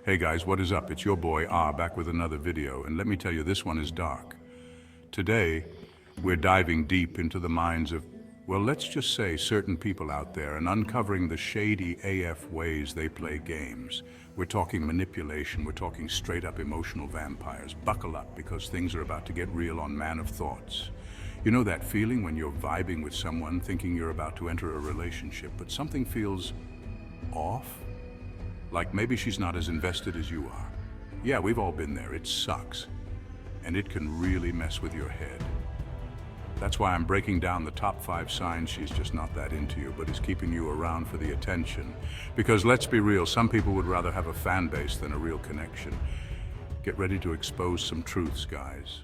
Hey guys, what is up? It's your boy R back with another video, and let me tell you, this one is dark. Today, we're diving deep into the minds of, well, let's just say certain people out there and uncovering the shady AF ways they play games. We're talking manipulation, we're talking straight up emotional vampires. Buckle up because things are about to get real on Man of Thoughts. You know that feeling when you're vibing with someone thinking you're about to enter a relationship, but something feels off? Like maybe she's not as invested as you are. Yeah, we've all been there. It sucks. And it can really mess with your head. That's why I'm breaking down the top 5 signs she's just not that into you, but is keeping you around for the attention. Because let's be real, some people would rather have a fan base than a real connection. Get ready to expose some truths, guys.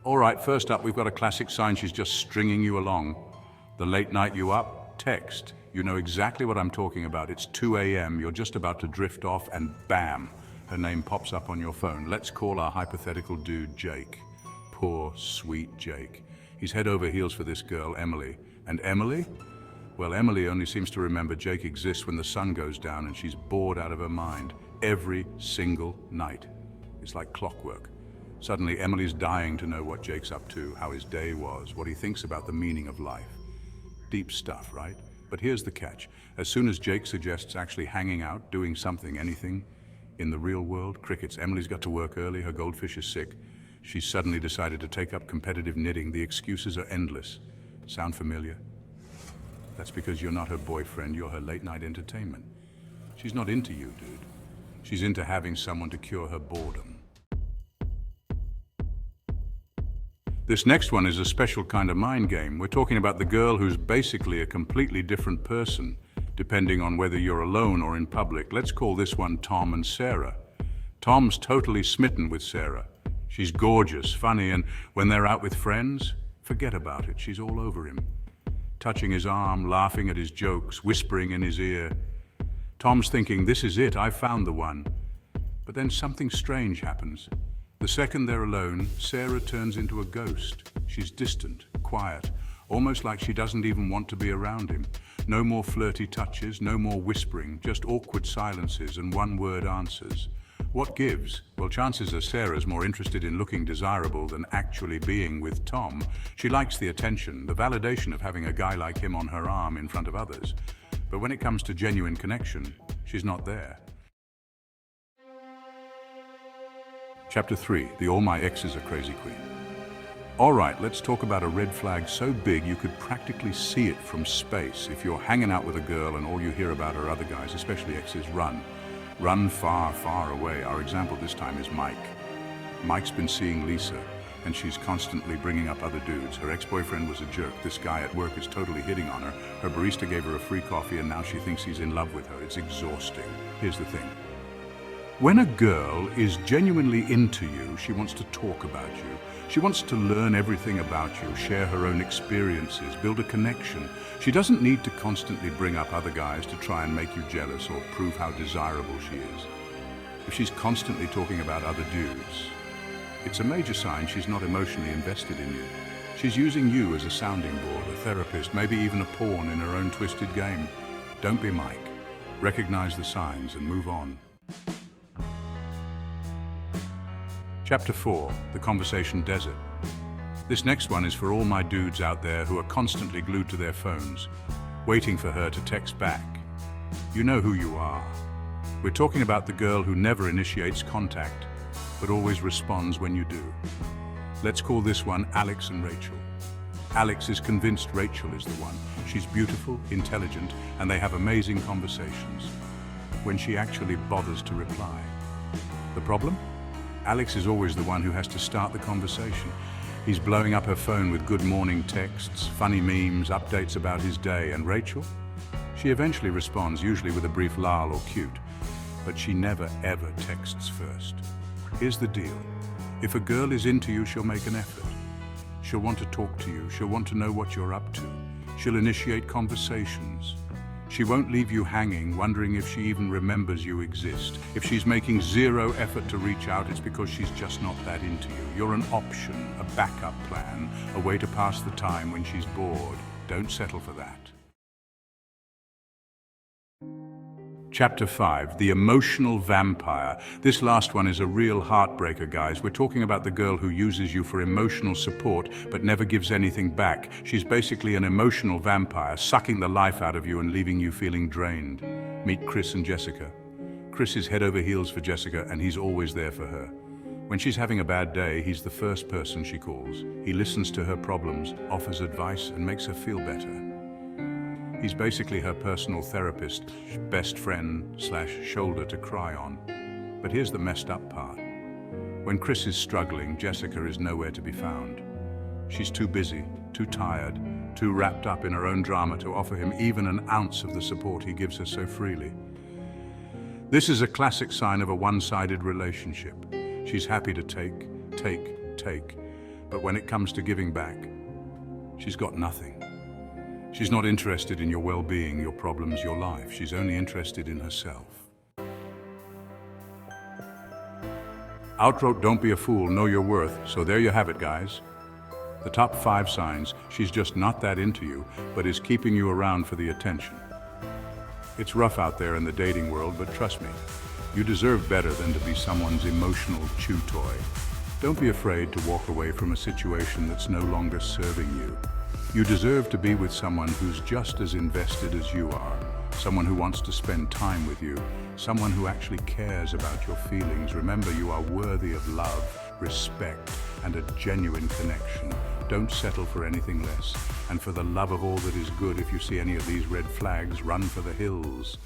All right, first up, we've got a classic sign she's just stringing you along. The late night you up, text. You know exactly what I'm talking about. It's 2 a.m., you're just about to drift off, and bam, her name pops up on your phone. Let's call our hypothetical dude Jake. Poor, sweet Jake. He's head over heels for this girl, Emily. And Emily? Well, Emily only seems to remember Jake exists when the sun goes down and she's bored out of her mind. Every single night. It's like clockwork. Suddenly, Emily's dying to know what Jake's up to, how his day was, what he thinks about the meaning of life. Deep stuff, right? But here's the catch. As soon as Jake suggests actually hanging out, doing something, anything, in the real world, crickets. Emily's got to work early, her goldfish is sick. She's suddenly decided to take up competitive knitting. The excuses are endless. Sound familiar? That's because you're not her boyfriend, you're her late night entertainment. She's not into you, dude. She's into having someone to cure her boredom. This next one is a special kind of mind game. We're talking about the girl who's basically a completely different person, depending on whether you're alone or in public. Let's call this one Tom and Sarah. Tom's totally smitten with Sarah. She's gorgeous, funny, and when they're out with friends, forget about it. She's all over him. Touching his arm, laughing at his jokes, whispering in his ear. Tom's thinking, this is it, I've found the one. But then something strange happens. The second they're alone, Sarah turns into a ghost. She's distant, quiet, almost like she doesn't even want to be around him. No more flirty touches, no more whispering, just awkward silences and one-word answers. What gives? Well, chances are Sarah's more interested in looking desirable than actually being with Tom. She likes the attention, the validation of having a guy like him on her arm in front of others. But when it comes to genuine connection, she's not there. Chapter 3, the All My Exes Are Crazy Queen. All right, let's talk about a red flag so big you could practically see it from space. If you're hanging out with a girl and all you hear about are other guys, especially exes, run. Run far, far away. Our example this time is Mike. Mike's been seeing Lisa, and she's constantly bringing up other dudes. Her ex-boyfriend was a jerk. This guy at work is totally hitting on her. Her barista gave her a free coffee, and now she thinks he's in love with her. It's exhausting. Here's the thing. When a girl is genuinely into you, she wants to talk about you. She wants to learn everything about you, share her own experiences, build a connection. She doesn't need to constantly bring up other guys to try and make you jealous or prove how desirable she is. If she's constantly talking about other dudes, it's a major sign she's not emotionally invested in you. She's using you as a sounding board, a therapist, maybe even a pawn in her own twisted game. Don't be Mike. Recognize the signs and move on. Chapter 4, the Conversation Desert. This next one is for all my dudes out there who are constantly glued to their phones, waiting for her to text back. You know who you are. We're talking about the girl who never initiates contact, but always responds when you do. Let's call this one Alex and Rachel. Alex is convinced Rachel is the one. She's beautiful, intelligent, and they have amazing conversations. When she actually bothers to reply. The problem? Alex is always the one who has to start the conversation. He's blowing up her phone with good morning texts, funny memes, updates about his day. And Rachel? She eventually responds, usually with a brief lol or cute, but she never ever texts first. Here's the deal. If a girl is into you, she'll make an effort. She'll want to talk to you. She'll want to know what you're up to. She'll initiate conversations. She won't leave you hanging, wondering if she even remembers you exist. If she's making zero effort to reach out, it's because she's just not that into you. You're an option, a backup plan, a way to pass the time when she's bored. Don't settle for that. Chapter 5, The Emotional Vampire. This last one is a real heartbreaker, guys. We're talking about the girl who uses you for emotional support but never gives anything back. She's basically an emotional vampire, sucking the life out of you and leaving you feeling drained. Meet Chris and Jessica. Chris is head over heels for Jessica, and he's always there for her. When she's having a bad day, he's the first person she calls. He listens to her problems, offers advice, and makes her feel better. He's basically her personal therapist, best friend / shoulder to cry on. But here's the messed up part. When Chris is struggling, Jessica is nowhere to be found. She's too busy, too tired, too wrapped up in her own drama to offer him even an ounce of the support he gives her so freely. This is a classic sign of a one-sided relationship. She's happy to take, but when it comes to giving back, she's got nothing. She's not interested in your well-being, your problems, your life. She's only interested in herself. Outwrote, don't be a fool, know your worth. So there you have it, guys. The top 5 signs. She's just not that into you, but is keeping you around for the attention. It's rough out there in the dating world, but trust me, you deserve better than to be someone's emotional chew toy. Don't be afraid to walk away from a situation that's no longer serving you. You deserve to be with someone who's just as invested as you are, someone who wants to spend time with you, someone who actually cares about your feelings. Remember, you are worthy of love, respect, and a genuine connection. Don't settle for anything less. And for the love of all that is good, if you see any of these red flags, run for the hills.